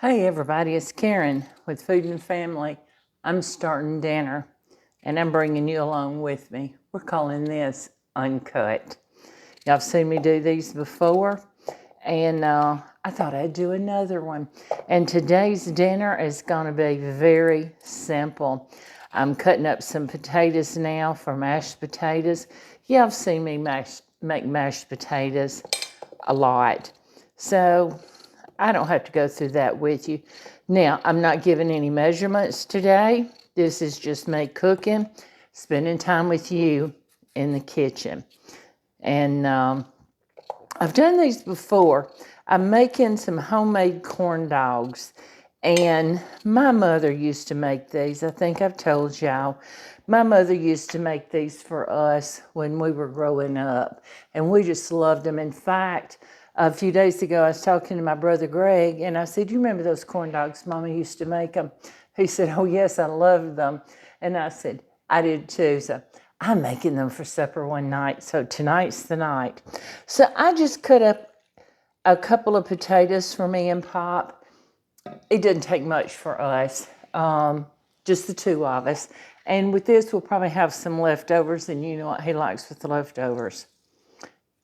Hey everybody, it's Karen with Food and Family. I'm starting dinner and I'm bringing you along with me. We're calling this Uncut. Y'all have seen me do these before and I thought I'd do another one. And today's dinner is going to be very simple. I'm cutting up some potatoes now for mashed potatoes. Y'all have seen me make mashed potatoes a lot. So I don't have to go through that with you. Now, I'm not giving any measurements today. This is just me cooking, spending time with you in the kitchen. And I've done these before. I'm making some homemade corn dogs. And my mother used to make these. I think I've told y'all. My mother used to make these for us when we were growing up. And we just loved them. In fact, a few days ago, I was talking to my brother Greg, and I said, "You remember those corn dogs Mama used to make them?" He said, "Oh, yes, I loved them." And I said, "I did too." So I'm making them for supper one night. So tonight's the night. So I just cut up a couple of potatoes for me and Pop. It doesn't take much for us, just the two of us. And with this, we'll probably have some leftovers, and you know what he likes with the leftovers.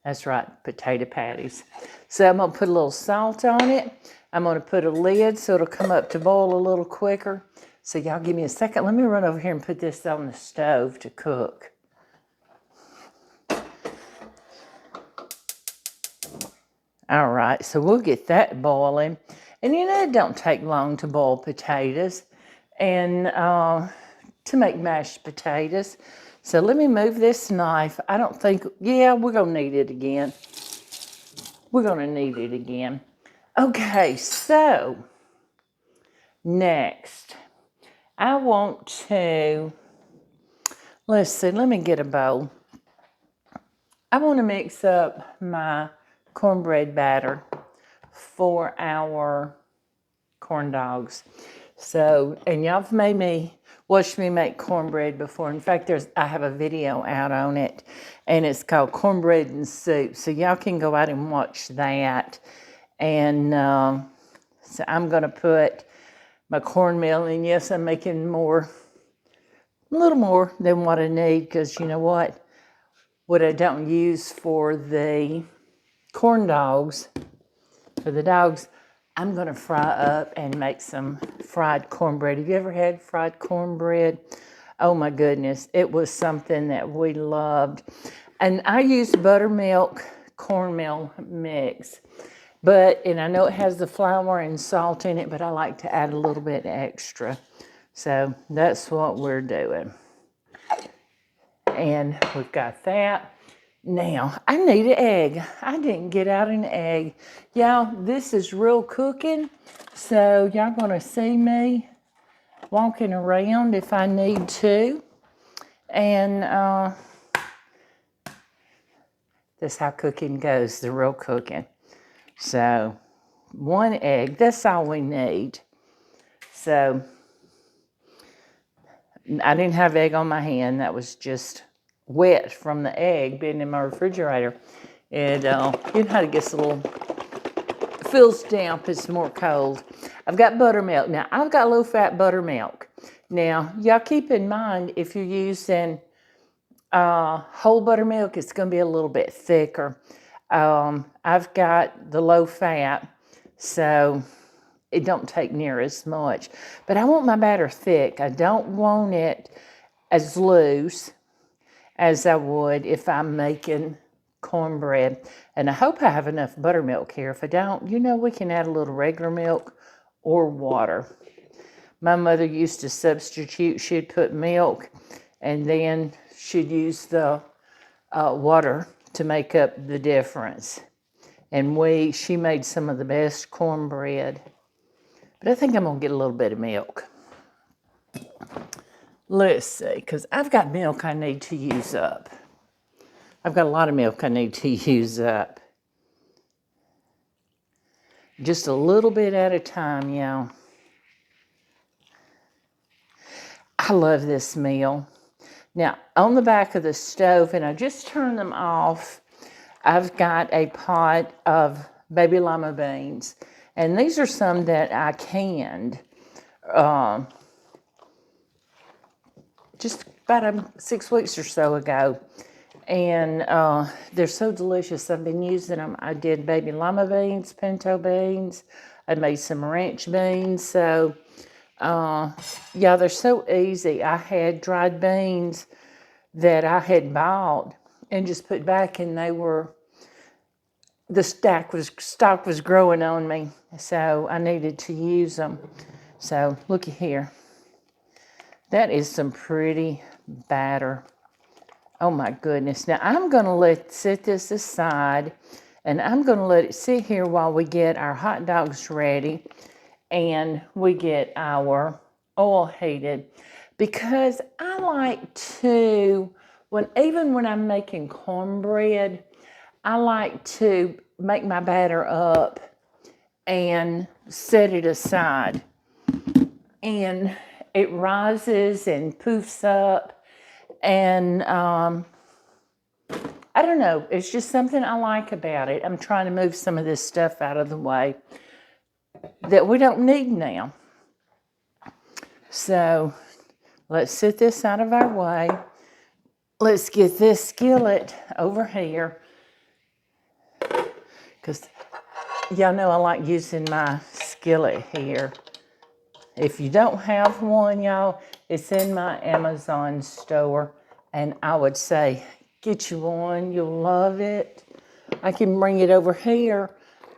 That's right, potato patties. So I'm going to put a little salt on it. I'm going to put a lid so it'll come up to boil a little quicker. So y'all give me a second. Let me run over here and put this on the stove to cook. All right, so we'll get that boiling. And you know, it don't take long to boil potatoes and to make mashed potatoes. So let me move this knife. I don't think, yeah, we're going to need it again. We're going to need it again. Okay, so next, I want to, let's see, let me get a bowl. I want to mix up my cornbread batter for our corn dogs. So, and y'all have made me, watched me make cornbread before. In fact, I have a video out on it, and it's called Cornbread and Soup. So y'all can go out and watch that. And so I'm going to put my cornmeal in. Yes, I'm making more, a little more than what I need, because you know what? What I don't use for the corn dogs, for the dogs, I'm going to fry up and make some fried cornbread. Have you ever had fried cornbread? Oh my goodness, it was something that we loved. And I use buttermilk cornmeal mix. And I know it has the flour and salt in it, but I like to add a little bit extra. So that's what we're doing. And we've got that. Now, I need an egg. I didn't get out an egg. Y'all, this is real cooking, so y'all gonna see me walking around if I need to. And that's how cooking goes, the real cooking. So, one egg, that's all we need. So, I didn't have egg on my hand. That was just wet from the egg being in my refrigerator. And you know how it gets a little, feels damp, it's more cold. I've got buttermilk. Now, I've got low-fat buttermilk. Now, y'all keep in mind, if you're using whole buttermilk, it's going to be a little bit thicker. I've got the low-fat, so it don't take near as much. But I want my batter thick. I don't want it as loose as I would if I'm making cornbread. And I hope I have enough buttermilk here. If I don't, you know, we can add a little regular milk or water. My mother used to substitute. She'd put milk and then she'd use the water to make up the difference. And she made some of the best cornbread. But I think I'm going to get a little bit of milk. Let's see, because I've got milk I need to use up. I've got a lot of milk I need to use up. Just a little bit at a time, y'all. I love this meal. Now, on the back of the stove, and I just turned them off, I've got a pot of baby lima beans. And these are some that I canned just about 6 weeks or so ago. And they're so delicious. I've been using them. I did baby lima beans, pinto beans. I made some ranch beans. So, yeah, they're so easy. I had dried beans that I had bought and just put back, and they were, the stalk was growing on me. So I needed to use them. So looky here. That is some pretty batter. Oh my goodness. Now I'm going to set this aside, and I'm going to let it sit here while we get our hot dogs ready and we get our oil heated, because I like to, even when I'm making cornbread, I like to make my batter up and set it aside, and it rises and poofs up. And I don't know, it's just something I like about it. I'm trying to move some of this stuff out of the way that we don't need now. So let's set this out of our way. Let's get this skillet over here, because y'all know I like using my skillet here. If you don't have one, y'all, it's in my Amazon store, and I would say get you one. You'll love it. I can bring it over here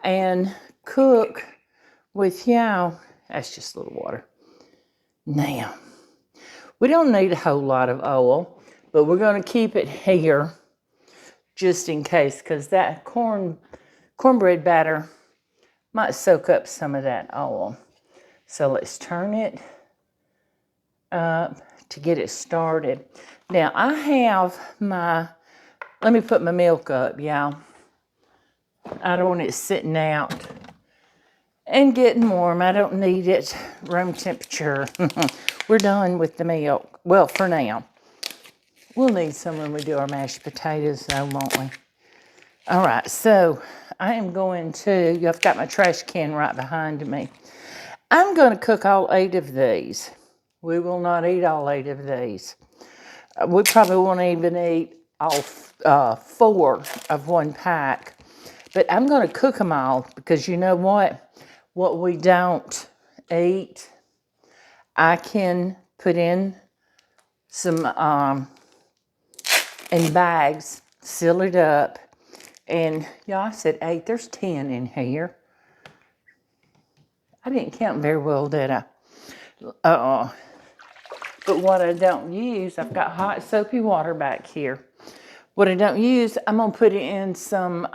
and cook with y'all. That's just a little water. Now, we don't need a whole lot of oil, but we're going to keep it here just in case, because that cornbread batter might soak up some of that oil. So let's turn it up to get it started. Now I have let me put my milk up, y'all. I don't want it sitting out and getting warm. I don't need it room temperature. We're done with the milk. Well, for now. We'll need some when we do our mashed potatoes though, won't we? All right, so I am going to, I've got my trash can right behind me. I'm going to cook all 8 of these. We will not eat all 8 of these. We probably won't even eat all 4 of one pack. But I'm going to cook them all, because you know what? What we don't eat, I can put in some in bags, seal it up. And y'all, I said 8. There's 10 in here. I didn't count very well, did I? But what I don't use, I've got hot soapy water back here. What I don't use, I'm going to put it in some,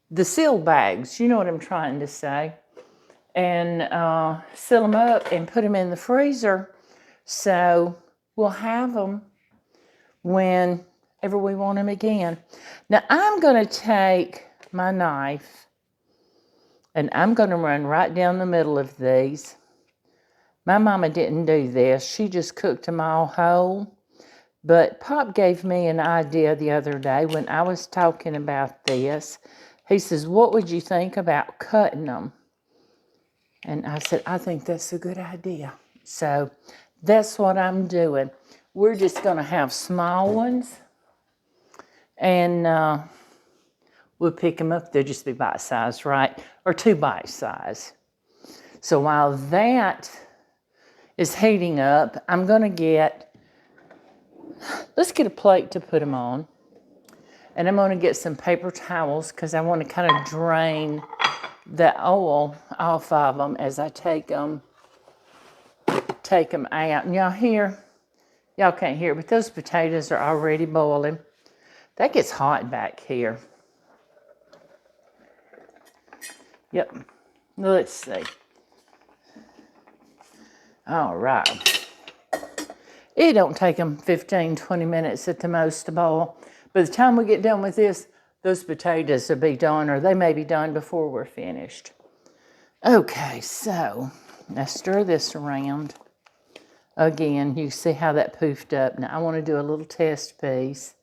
the seal bags. You know what I'm trying to say. And seal them up and put them in the freezer. So we'll have them whenever we want them again. Now I'm going to take my knife, and I'm going to run right down the middle of these. My mama didn't do this. She just cooked them all whole. But Pop gave me an idea the other day when I was talking about this. He says, what would you think about cutting them? And I said, I think that's a good idea. So that's what I'm doing. We're just going to have small ones. And we'll pick them up. They'll just be bite size, right? Or 2 bite size. So while that is heating up, I'm going to let's get a plate to put them on. And I'm going to get some paper towels, because I want to kind of drain the oil off of them as I take them out. And y'all can't hear, but those potatoes are already boiling. That gets hot back here. Yep. Let's see. All right. It don't take them 15, 20 minutes at the most to boil. By the time we get done with this, those potatoes will be done, or they may be done before we're finished. Okay, so let's stir this around. Again, you see how that poofed up. Now I want to do a little test piece.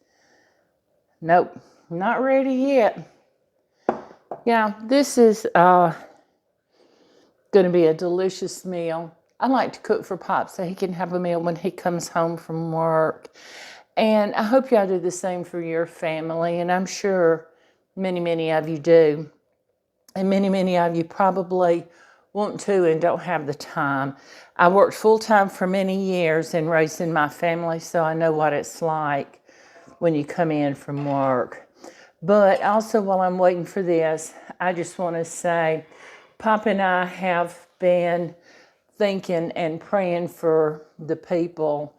Nope, not ready yet. Y'all, Yeah, this is going to be a delicious meal. I like to cook for Pop so he can have a meal when he comes home from work. And I hope y'all do the same for your family. And I'm sure many of you do. And many of you probably want to and don't have the time. I worked full time for many years in raising my family, so I know what it's like when you come in from work. But also, while I'm waiting for this, I just want to say, Pop and I have been thinking and praying for the people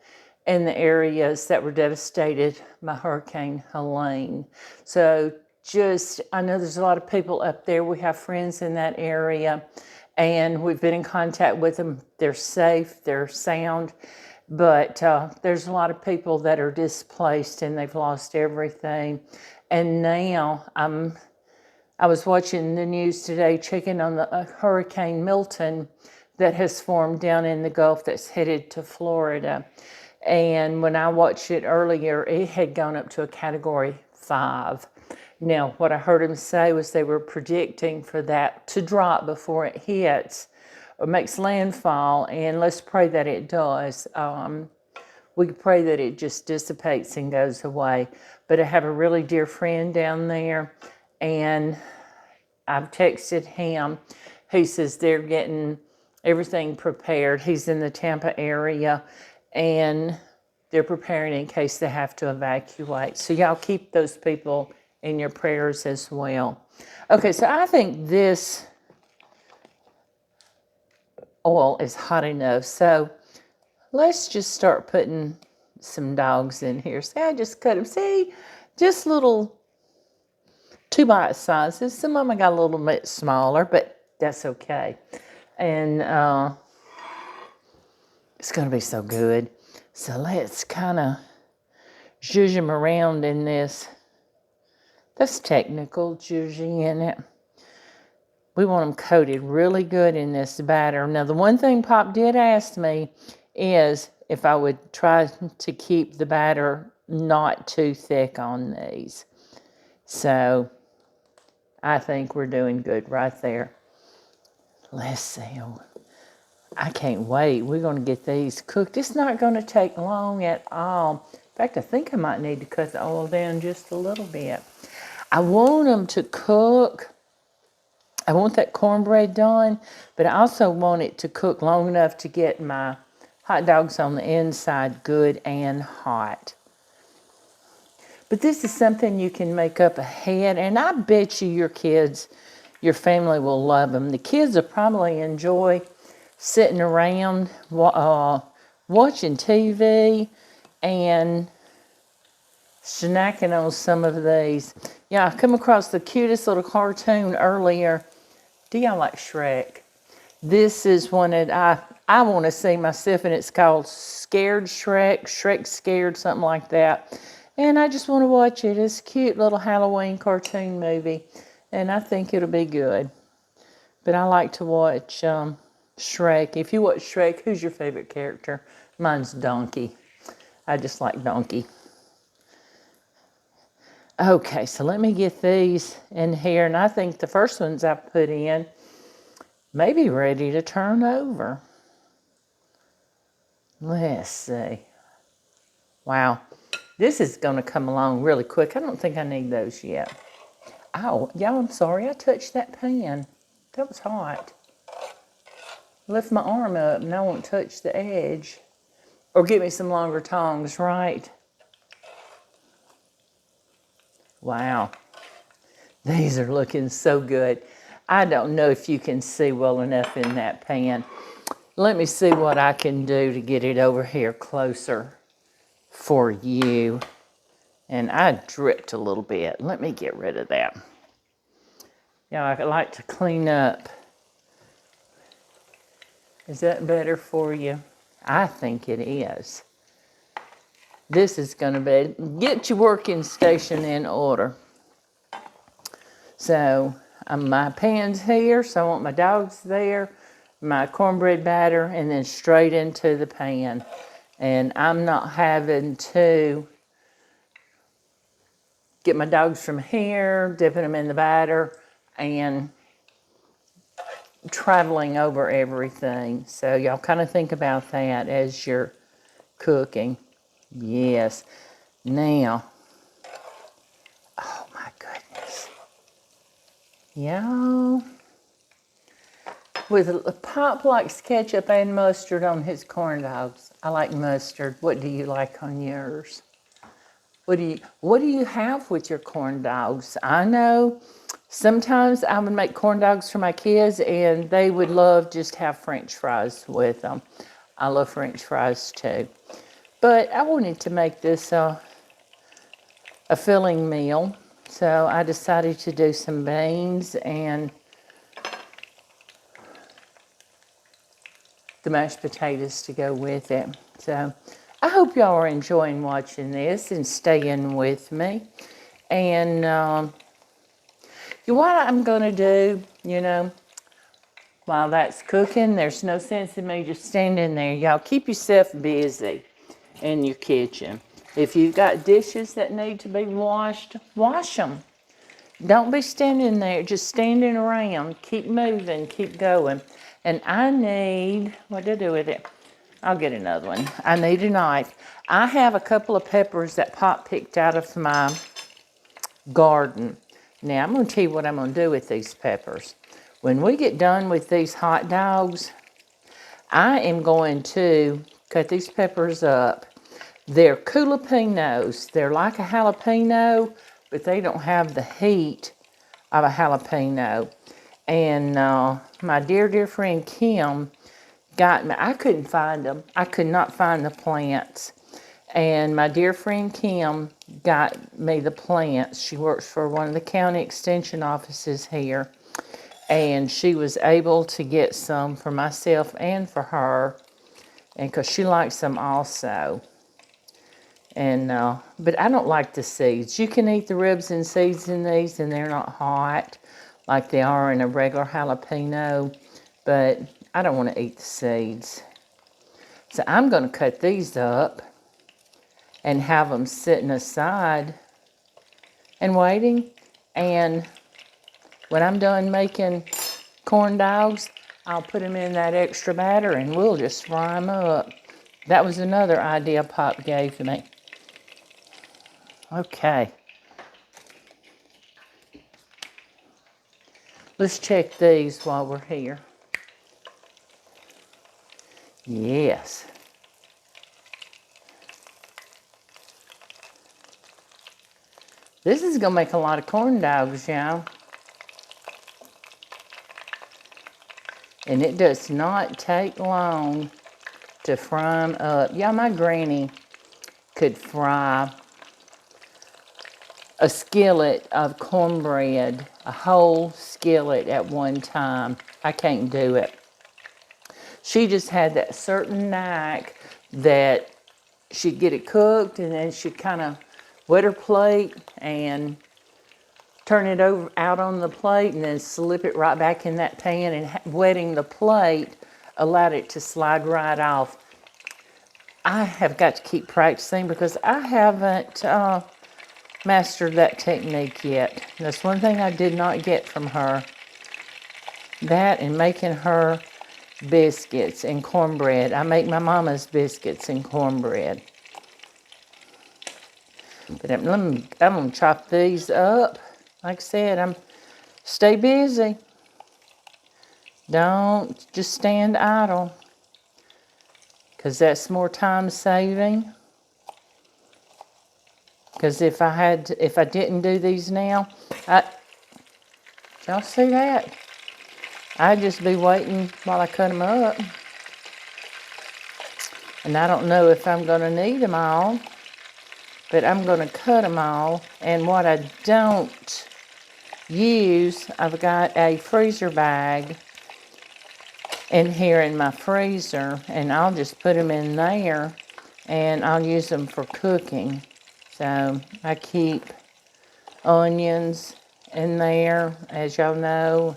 in the areas that were devastated by Hurricane Helene. So I know there's a lot of people up there. We have friends in that area, and we've been in contact with them. They're safe, they're sound, but there's a lot of people that are displaced and they've lost everything. And now I was watching the news today, checking on the Hurricane Milton that has formed down in the Gulf that's headed to Florida. And when I watched it earlier, it had gone up to a Category 5. Now, what I heard him say was they were predicting for that to drop before it hits or makes landfall, and let's pray that it does. We pray that it just dissipates and goes away. But I have a really dear friend down there, and I've texted him. He says they're getting everything prepared. He's in the Tampa area, and they're preparing in case they have to evacuate. So y'all keep those people in your prayers as well. Okay, so I think this oil is hot enough. So let's just start putting some dogs in here. See, I just cut them. See, just little 2 bite sizes. Some of them I got a little bit smaller, but that's okay. And it's going to be so good. So let's kind of zhuzh them around in this. That's technical, zhuzhing in it. We want them coated really good in this batter. Now, the one thing Pop did ask me is if I would try to keep the batter not too thick on these. So I think we're doing good right there. Let's see. I can't wait. We're going to get these cooked. It's not going to take long at all. In fact, I think I might need to cut the oil down just a little bit. I want them to cook. I want that cornbread done, but I also want it to cook long enough to get my hot dogs on the inside good and hot. But this is something you can make up ahead, and I bet you your kids, your family will love them. The kids will probably enjoy sitting around watching TV and snacking on some of these. Yeah, I come across the cutest little cartoon earlier. Do y'all like Shrek? This is one that I want to see myself, and it's called Scared Shrek, Shrek Scared, something like that. And I just want to watch it. It's a cute little Halloween cartoon movie, and I think it'll be good. But I like to watch Shrek. If you watch Shrek, who's your favorite character? Mine's Donkey. I just like Donkey. Okay, so let me get these in here, and I think the first ones I put in may be ready to turn over. Let's see. Wow, this is going to come along really quick. I don't think I need those yet. Oh, y'all, I'm sorry. I touched that pan. That was hot. Lift my arm up, and I won't touch the edge. Or get me some longer tongs, right? Wow. These are looking so good. I don't know if you can see well enough in that pan. Let me see what I can do to get it over here closer for you. And I dripped a little bit. Let me get rid of that. Yeah, I like to clean up. Is that better for you? I think it is. This is going to be, get your working station in order. So my pan's here, so I want my dogs there, my cornbread batter, and then straight into the pan. And I'm not having to get my dogs from here, dipping them in the batter, and traveling over everything. So y'all kind of think about that as you're cooking. Yes. Now, oh my goodness. Y'all, with Pop likes ketchup and mustard on his corn dogs. I like mustard. What do you like on yours? What do you have with your corn dogs? I know sometimes I would make corn dogs for my kids and they would love just have French fries with them. I love French fries too. But I wanted to make this a filling meal. So I decided to do some beans and the mashed potatoes to go with it. So I hope y'all are enjoying watching this and staying with me. And what I'm going to do, while that's cooking, there's no sense in me just standing there. Y'all keep yourself busy in your kitchen. If you've got dishes that need to be washed, wash them. Don't be standing there, just standing around. Keep moving, keep going. And I need, what to do with it? I'll get another one. I need a knife. I have a couple of peppers that Pop picked out of my garden. Now, I'm going to tell you what I'm going to do with these peppers. When we get done with these hot dogs, I am going to cut these peppers up. They're jalapenos. They're like a jalapeno, but they don't have the heat of a jalapeno. And my dear, dear friend Kim got me. I couldn't find them. I could not find the plants. And my dear friend Kim got me the plants. She works for one of the county extension offices here. And she was able to get some for myself and for her. And because she likes them also. And but I don't like the seeds. You can eat the ribs and seeds in these, and they're not hot like they are in a regular jalapeno. But I don't want to eat the seeds. So I'm going to cut these up and have them sitting aside and waiting. And when I'm done making corn dogs, I'll put them in that extra batter and we'll just fry them up. That was another idea Pop gave me. Okay. Let's check these while we're here. Yes. This is going to make a lot of corn dogs, y'all. And it does not take long to fry them up. Yeah, my granny could fry a skillet of cornbread, a whole skillet at one time. I can't do it. She just had that certain knack that she'd get it cooked and then she'd kind of wet her plate and turn it over out on the plate and then slip it right back in that pan, and wetting the plate allowed it to slide right off. I have got to keep practicing because I haven't mastered that technique yet. That's one thing I did not get from her. That and making her biscuits and cornbread. I make my mama's biscuits and cornbread. But I'm going to chop these up. Like I said, stay busy. Don't just stand idle. Because that's more time saving. Because if I didn't do these now, y'all see that? I'd just be waiting while I cut them up. And I don't know if I'm going to need them all, but I'm going to cut them all. And what I don't use, I've got a freezer bag in here in my freezer, and I'll just put them in there, and I'll use them for cooking. So I keep onions in there, as y'all know,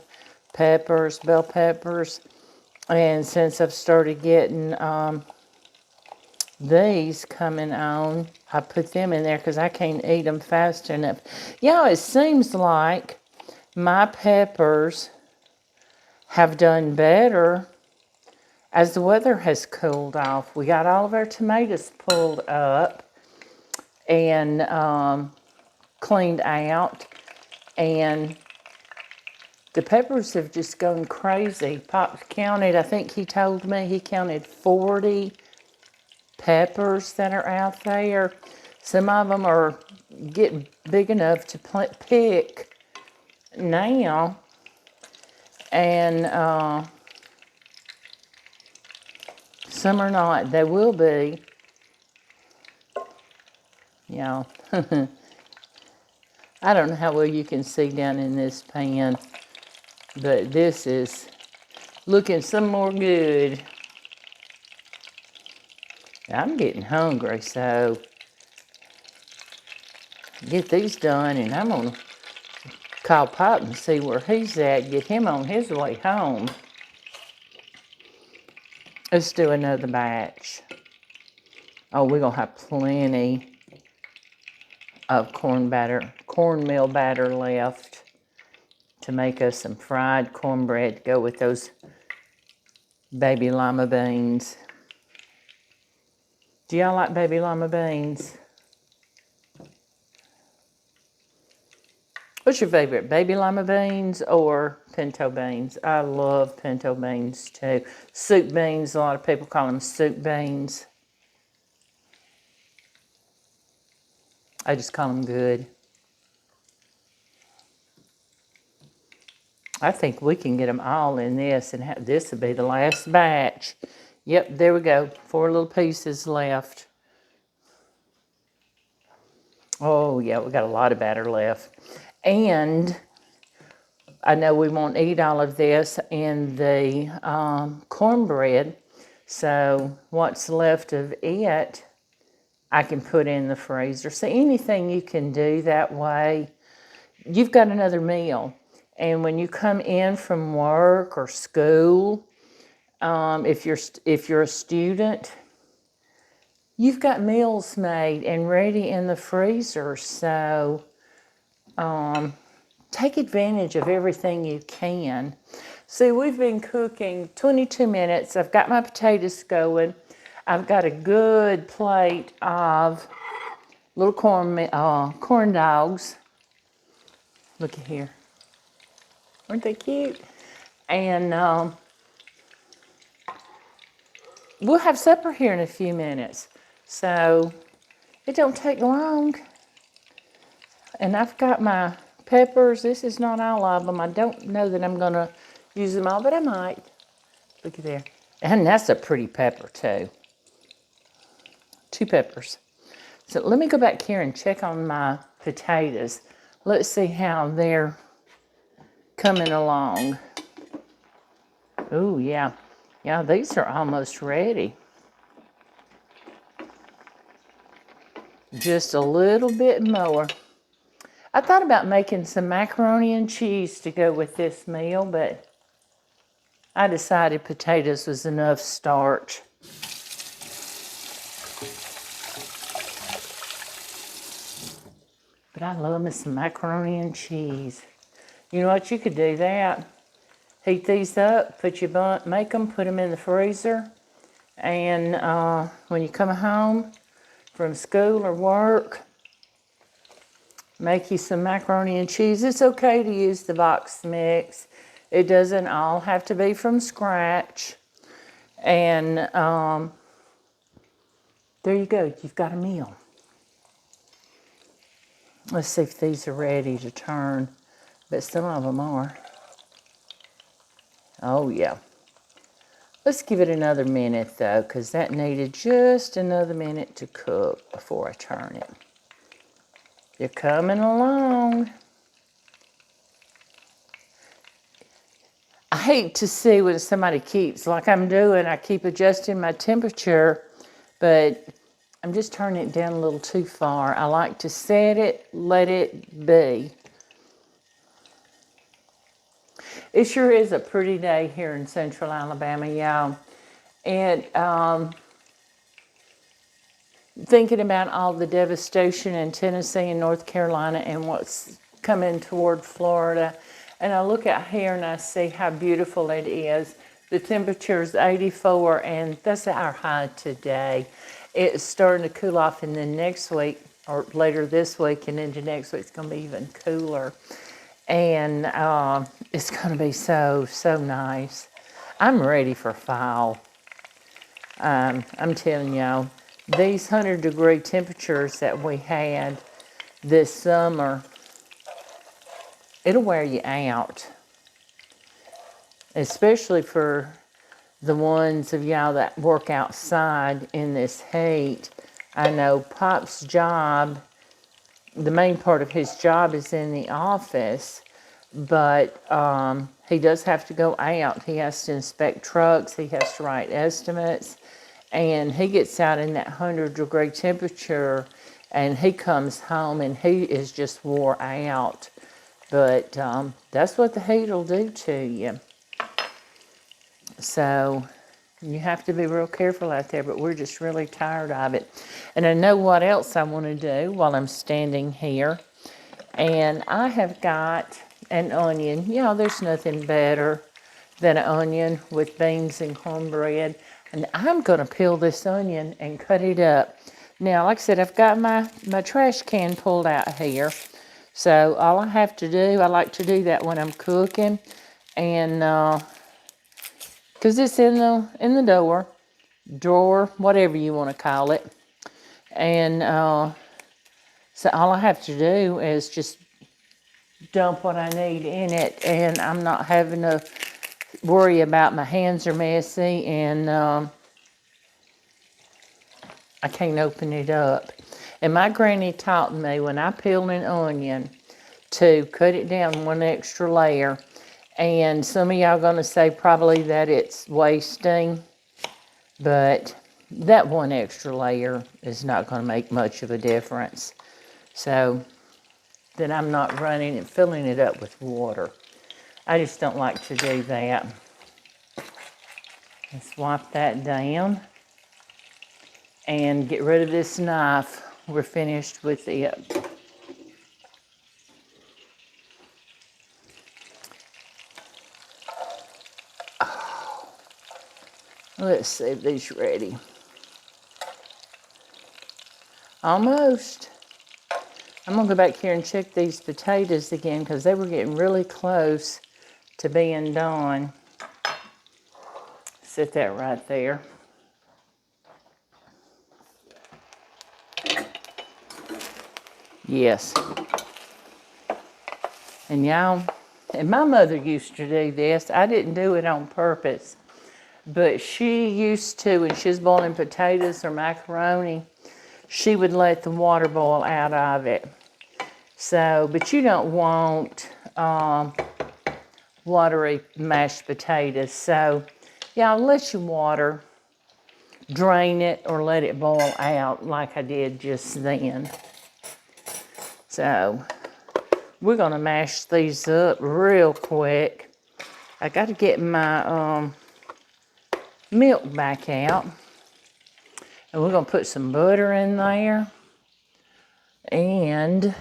peppers, bell peppers. And since I've started getting these coming on, I put them in there because I can't eat them fast enough. Yeah, it seems like my peppers have done better as the weather has cooled off. We got all of our tomatoes pulled up and cleaned out, and the peppers have just gone crazy. Pop counted, I think he told me he counted 40 peppers that are out there. Some of them are getting big enough to pick now, and some are not. They will be. Yeah. I don't know how well you can see down in this pan, but this is looking some more good. I'm getting hungry, so get these done, and I'm gonna call Pop and see where he's at, get him on his way home. Let's do another batch. Oh, we're gonna have plenty of cornmeal batter left to make us some fried cornbread to go with those baby lima beans. Do y'all like baby lima beans? What's your favorite, baby lima beans or pinto beans? I love pinto beans too. Soup beans, a lot of people call them soup beans. I just call them good. I think we can get them all in this, and this will be the last batch. Yep, there we go. 4 little pieces left. Oh, yeah, we got a lot of batter left. And I know we won't eat all of this in the cornbread, so what's left of it, I can put in the freezer. So anything you can do that way, you've got another meal. And when you come in from work or school, if you're a student, you've got meals made and ready in the freezer. So take advantage of everything you can. See, we've been cooking 22 minutes. I've got my potatoes going. I've got a good plate of little corn dogs. Look at here. Aren't they cute? And we'll have supper here in a few minutes. So it don't take long. And I've got my peppers. This is not all of them. I don't know that I'm going to use them all, but I might. Look at there. And that's a pretty pepper too. 2 peppers. So let me go back here and check on my potatoes. Let's see how they're coming along. Oh, yeah. Yeah, these are almost ready. Just a little bit more. I thought about making some macaroni and cheese to go with this meal, but I decided potatoes was enough starch. But I love me some macaroni and cheese. You know what? You could do that. Heat these up, make them, put them in the freezer, and when you come home from school or work, make you some macaroni and cheese. It's okay to use the box mix. It doesn't all have to be from scratch. And there you go. You've got a meal. Let's see if these are ready to turn. But some of them are. Oh, yeah. Let's give it another minute, though, because that needed just another minute to cook before I turn it. You're coming along. I hate to see when somebody keeps, like I'm doing, I keep adjusting my temperature, but I'm just turning it down a little too far. I like to set it, let it be. It sure is a pretty day here in central Alabama, y'all. And thinking about all the devastation in Tennessee and North Carolina and what's coming toward Florida, and I look out here and I see how beautiful it is. The temperature is 84, and that's our high today. It's starting to cool off, and then next week, or later this week and into next week, it's going to be even cooler. And it's going to be so nice. I'm ready for fall. I'm telling y'all, these 100-degree temperatures that we had this summer, it'll wear you out. Especially for the ones of y'all that work outside in this heat. I know Pop's job, the main part of his job is in the office, but he does have to go out. He has to inspect trucks, he has to write estimates, and he gets out in that 100-degree temperature, and he comes home and he is just wore out. But that's what the heat will do to you. So you have to be real careful out there, but we're just really tired of it. And I know what else I want to do while I'm standing here. And I have got an onion. You know, there's nothing better than an onion with beans and cornbread. And I'm going to peel this onion and cut it up. Now, like I said, I've got my trash can pulled out here. So all I have to do, I like to do that when I'm cooking. And because it's in the drawer, whatever you want to call it. And so all I have to do is just dump what I need in it, and I'm not having to worry about my hands are messy, and I can't open it up. And my granny taught me when I peel an onion to cut it down one extra layer. And some of y'all going to say probably that it's wasting, but that one extra layer is not going to make much of a difference. So then I'm not running and filling it up with water. I just don't like to do that. Let's wipe that down and get rid of this knife. We're finished with it. Let's see if these are ready. Almost. I'm going to go back here and check these potatoes again because they were getting really close to being done. Set that right there. Yes. And y'all, and my mother used to do this. I didn't do it on purpose. But she used to, when she was boiling potatoes or macaroni, she would let the water boil out of it. So, but you don't want watery mashed potatoes. So, y'all let your water drain it or let it boil out like I did just then. So, we're going to mash these up real quick. I got to get my milk back out. And we're going to put some butter in there. And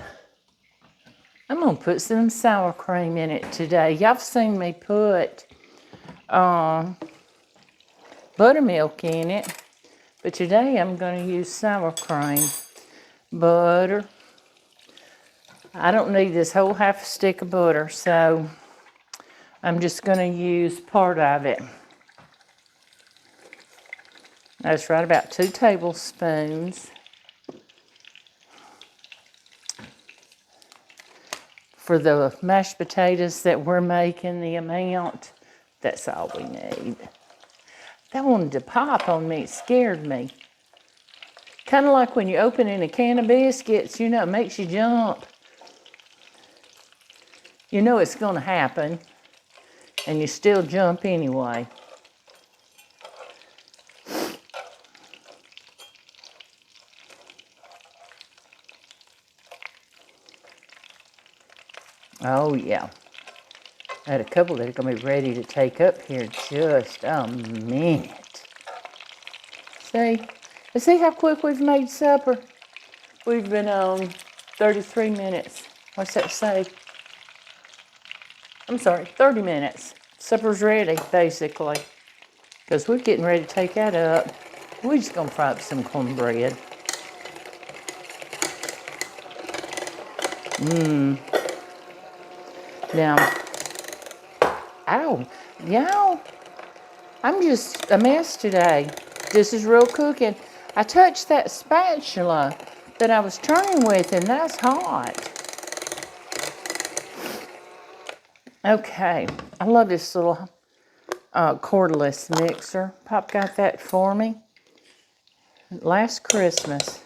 I'm going to put some sour cream in it today. Y'all have seen me put buttermilk in it. But today I'm going to use sour cream. Butter. I don't need this whole half a stick of butter, so I'm just going to use part of it. That's right about 2 tablespoons. For the mashed potatoes that we're making, the amount, that's all we need. That wanted to pop on me, it scared me. Kind of like when you open in a can of biscuits, you know, it makes you jump. You know it's going to happen, and you still jump anyway. Oh, yeah. I had a couple that are going to be ready to take up here just a minute. See how quick we've made supper? We've been on 33 minutes. What's that say? I'm sorry, 30 minutes. Supper's ready, basically. Because we're getting ready to take that up. We're just going to fry up some cornbread. Now, ow, y'all, I'm just a mess today. This is real cooking. I touched that spatula that I was turning with, and that's hot. Okay, I love this little cordless mixer. Pop got that for me last Christmas.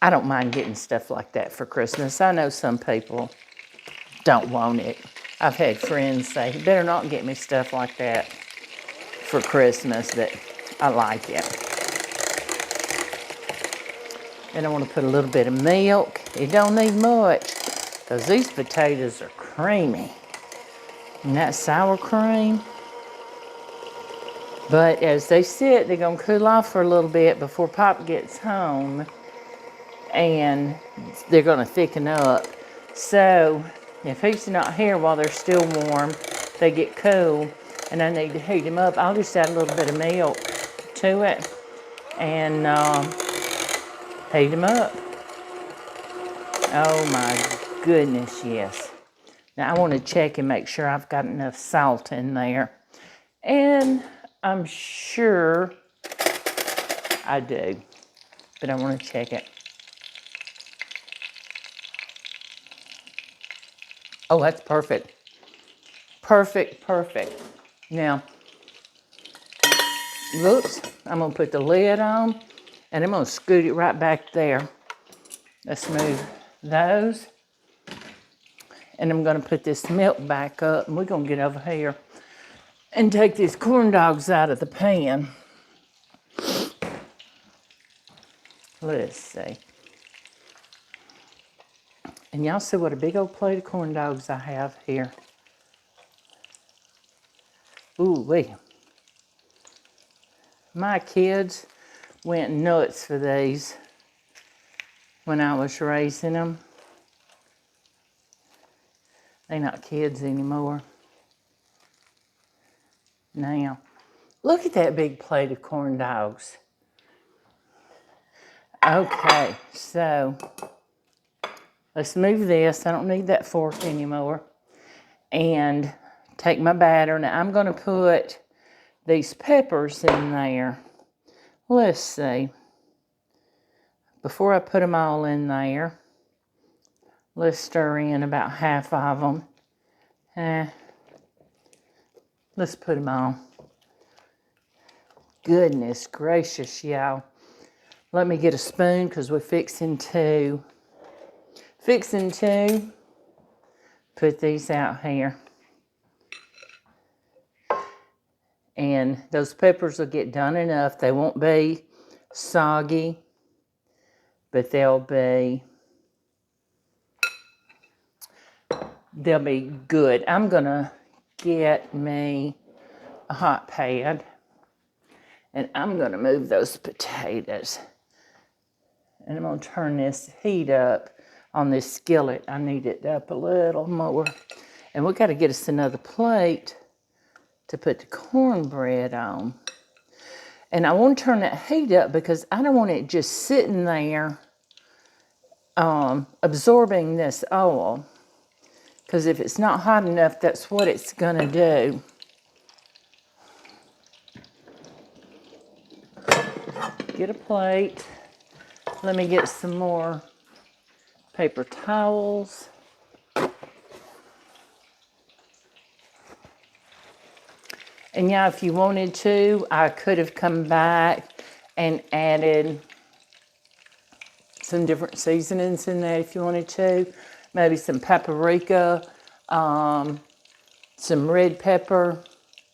I don't mind getting stuff like that for Christmas. I know some people don't want it. I've had friends say, you better not get me stuff like that for Christmas, but I like it. Then I want to put a little bit of milk. It don't need much because these potatoes are creamy. And that sour cream. But as they sit, they're going to cool off for a little bit before Pop gets home. And they're going to thicken up. So if he's not here while they're still warm, they get cool, and I need to heat them up, I'll just add a little bit of milk to it and heat them up. Oh my goodness, yes. Now I want to check and make sure I've got enough salt in there. And I'm sure I do, but I want to check it. Oh, that's perfect. Perfect, perfect. Now, whoops, I'm gonna put the lid on and I'm gonna scoot it right back there. Let's move those. And I'm gonna put this milk back up, and we're gonna get over here and take these corn dogs out of the pan. Let's see. And y'all see what a big old plate of corn dogs I have here. Ooh-wee. My kids went nuts for these when I was raising them. They're not kids anymore. Now, look at that big plate of corn dogs. Okay, so let's move this. I don't need that fork anymore. And take my batter. Now I'm going to put these peppers in there. Let's see. Before I put them all in there, let's stir in about half of them. Let's put them all. Goodness gracious, y'all. Let me get a spoon because we're fixing to put these out here. And those peppers will get done enough. They won't be soggy, but they'll be good. I'm gonna get me a hot pad and I'm gonna move those potatoes. And I'm gonna turn this heat up on this skillet. I need it up a little more. And we gotta get us another plate to put the cornbread on. And I want to turn that heat up because I don't want it just sitting there absorbing this oil. Because if it's not hot enough, that's what it's gonna do. Get a plate. Let me get some more paper towels. And yeah, if you wanted to, I could have come back and added some different seasonings in there if you wanted to. Maybe some paprika, some red pepper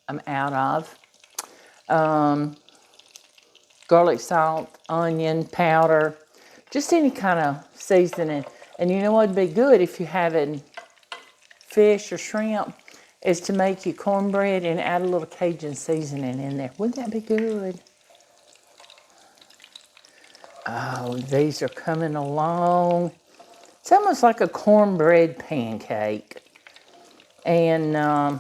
I'm out of. Garlic salt, onion powder, just any kind of seasoning. And you know what'd be good if you're having fish or shrimp is to make your cornbread and add a little Cajun seasoning in there. Wouldn't that be good? Oh, these are coming along. It's almost like a cornbread pancake. And on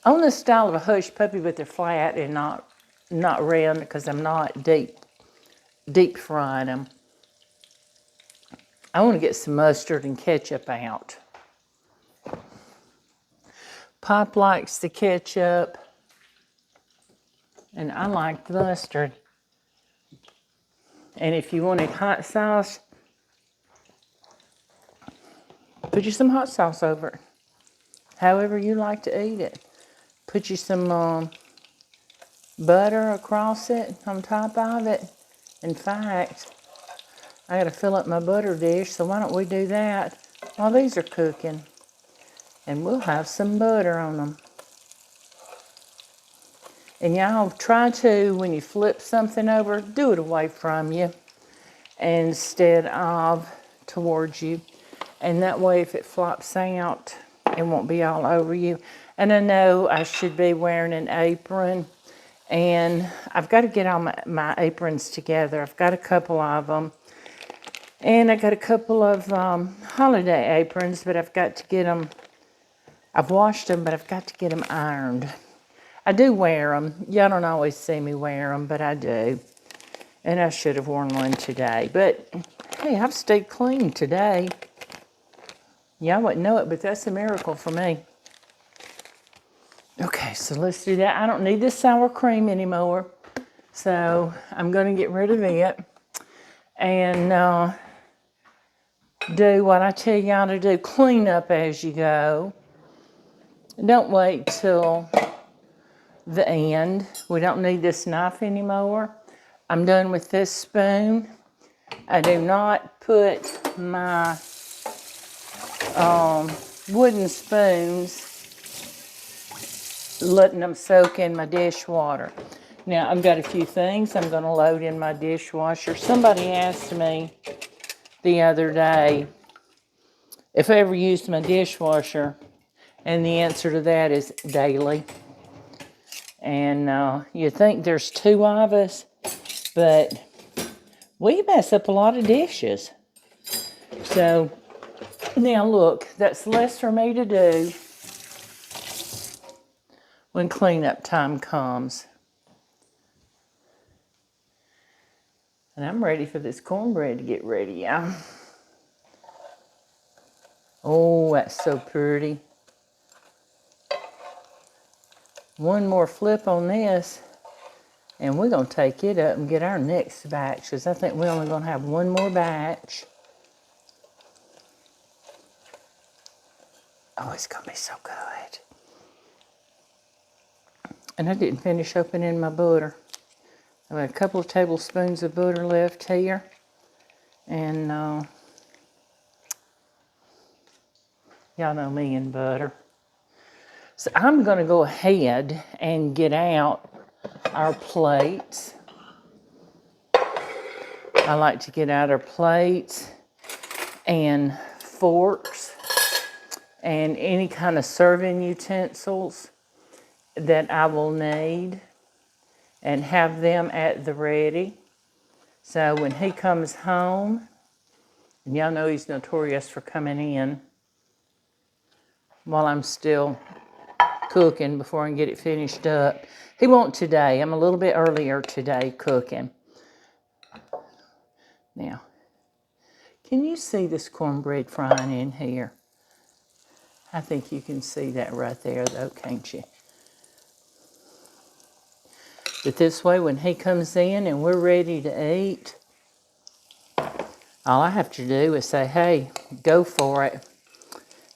the style of a hush puppy, but they're flat and not round because I'm not deep frying them. I want to get some mustard and ketchup out. Pop likes the ketchup, and I like the mustard. And if you wanted hot sauce, put you some hot sauce over it. However you like to eat it. Put you some butter across it, on top of it. In fact, I gotta fill up my butter dish, so why don't we do that while these are cooking? And we'll have some butter on them. And y'all try to, when you flip something over, do it away from you instead of towards you. And that way, if it flops out, it won't be all over you. And I know I should be wearing an apron, and I've got to get all my aprons together. I've got a couple of them. And I got a couple of holiday aprons, but I've got to get them, I've washed them, but I've got to get them ironed. I do wear them. Y'all don't always see me wear them, but I do. And I should have worn one today. But, hey, I've stayed clean today. Y'all wouldn't know it, but that's a miracle for me. Okay, so let's do that. I don't need this sour cream anymore. So I'm going to get rid of it. And do what I tell y'all to do. Clean up as you go. Don't wait till the end. We don't need this knife anymore. I'm done with this spoon. I do not put my wooden spoons, letting them soak in my dishwater. Now, I've got a few things I'm going to load in my dishwasher. Somebody asked me the other day if I ever used my dishwasher, and the answer to that is daily. And you think there's two of us, but we mess up a lot of dishes. So, now look, that's less for me to do when cleanup time comes. And I'm ready for this cornbread to get ready, y'all. Oh, that's so pretty. One more flip on this, and we're going to take it up and get our next batch, because I think we're only going to have one more batch. Oh, it's going to be so good. And I didn't finish opening my butter. I've got a couple of tablespoons of butter left here. And y'all know me and butter. So I'm going to go ahead and get out our plates. I like to get out our plates and forks and any kind of serving utensils that I will need, and have them at the ready. So when he comes home, and y'all know he's notorious for coming in while I'm still cooking before I can get it finished up. He won't today. I'm a little bit earlier today cooking. Now, can you see this cornbread frying in here? I think you can see that right there though, can't you? But this way, when he comes in and we're ready to eat, all I have to do is say, hey, go for it.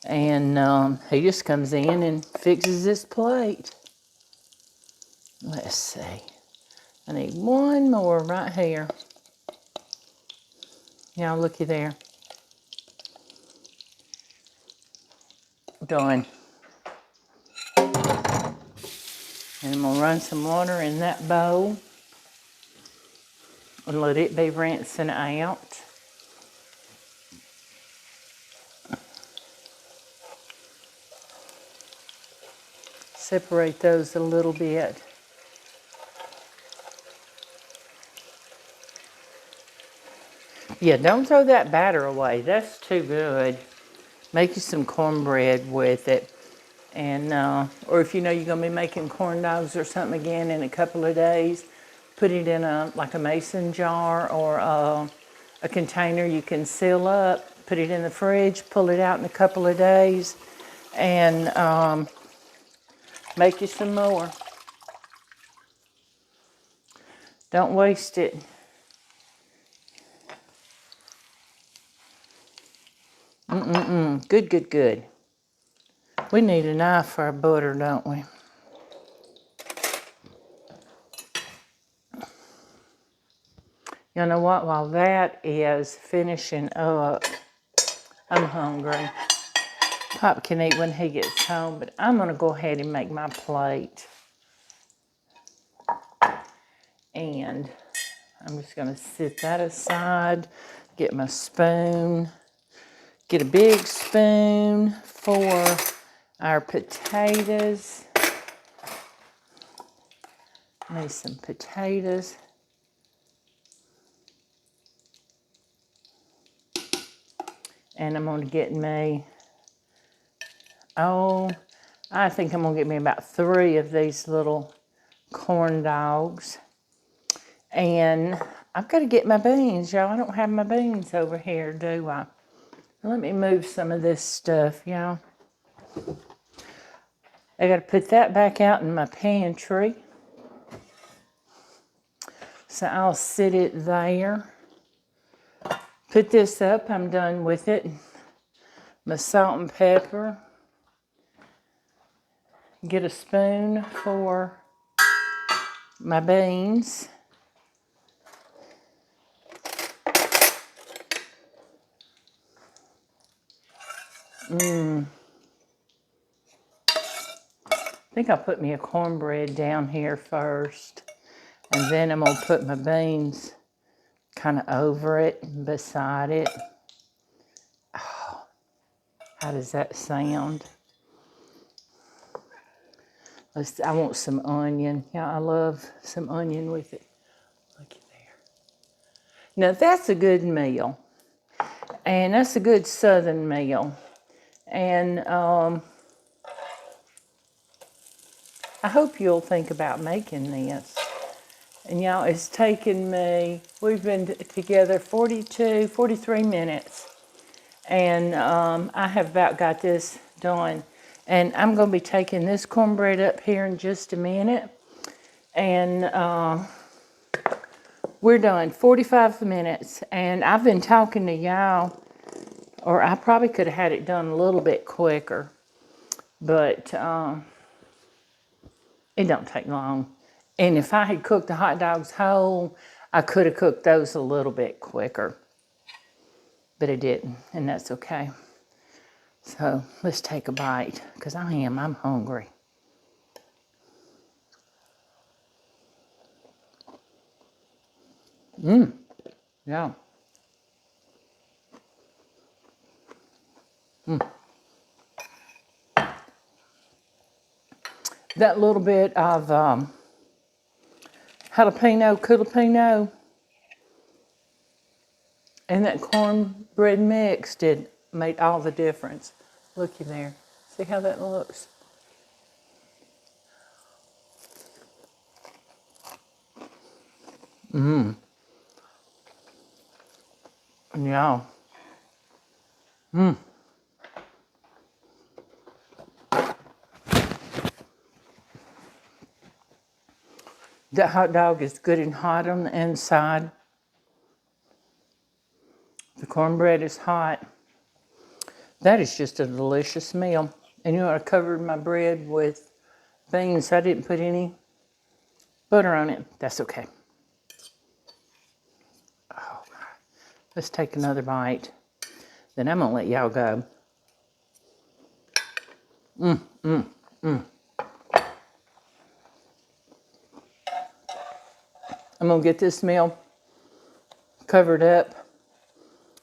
And he just comes in and fixes his plate. Let's see. I need one more right here. Y'all looky there. Done. And I'm going to run some water in that bowl and let it be rinsing out. Separate those a little bit. Yeah, don't throw that batter away. That's too good. Make you some cornbread with it. And, or if you know you're going to be making corn dogs or something again in a couple of days, put it in like a mason jar or a container you can seal up. Put it in the fridge, pull it out in a couple of days, and make you some more. Don't waste it. Good, good, good. We need a knife for our butter, don't we? You know what? While that is finishing up, I'm hungry. Pop can eat when he gets home, but I'm going to go ahead and make my plate. And I'm just going to sit that aside, get my spoon, get a big spoon for our potatoes. Need some potatoes. And I'm going to get me, I think I'm going to get me about 3 of these little corn dogs. And I've got to get my beans, y'all. I don't have my beans over here, do I? Let me move some of this stuff, y'all. I got to put that back out in my pantry. So I'll sit it there. Put this up. I'm done with it. My salt and pepper. Get a spoon for my beans. I think I'll put me a cornbread down here first. And then I'm going to put my beans kind of over it, beside it. Oh, how does that sound? I want some onion. Yeah, I love some onion with it. Look at there. Now that's a good meal. And that's a good Southern meal. And I hope you'll think about making this. And y'all, it's taken me, we've been together 43 minutes. And I have about got this done. And I'm going to be taking this cornbread up here in just a minute. And we're done, 45 minutes. And I've been talking to y'all, or I probably could have had it done a little bit quicker. But it don't take long. And if I had cooked the hot dogs whole, I could have cooked those a little bit quicker. But I didn't, and that's okay. So let's take a bite, because I'm hungry. Yeah. That little bit of jalapeno, and that cornbread mix made all the difference. Looky there. See how that looks? Yeah. That hot dog is good and hot on the inside. The cornbread is hot. That is just a delicious meal. And you know, I covered my bread with beans. I didn't put any butter on it. That's okay. Oh, let's take another bite. Then I'm going to let y'all go. I'm going to get this meal covered up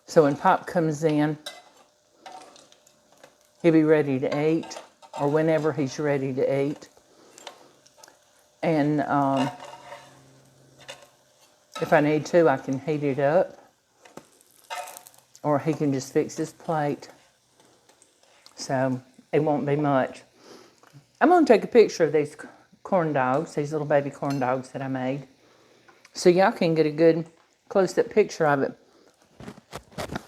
so when Pop comes in, he'll be ready to eat, or whenever he's ready to eat. And if I need to, I can heat it up. or he can just fix his plate. So it won't be much. I'm going to take a picture of these corn dogs, these little baby corn dogs that I made, so y'all can get a good close-up picture of it.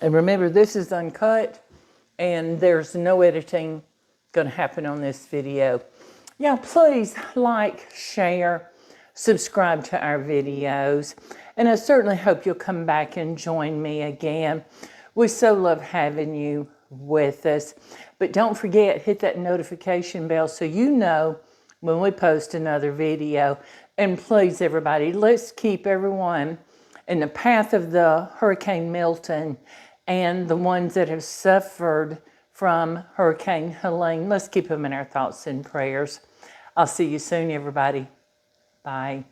And remember, this is uncut, and there's no editing going to happen on this video. Y'all, please like, share, subscribe to our videos, and I certainly hope you'll come back and join me again. We so love having you with us. But don't forget, hit that notification bell so you know when we post another video. And please, everybody, let's keep everyone in the path of the Hurricane Milton and the ones that have suffered from Hurricane Helene. Let's keep them in our thoughts and prayers. I'll see you soon, everybody. Bye.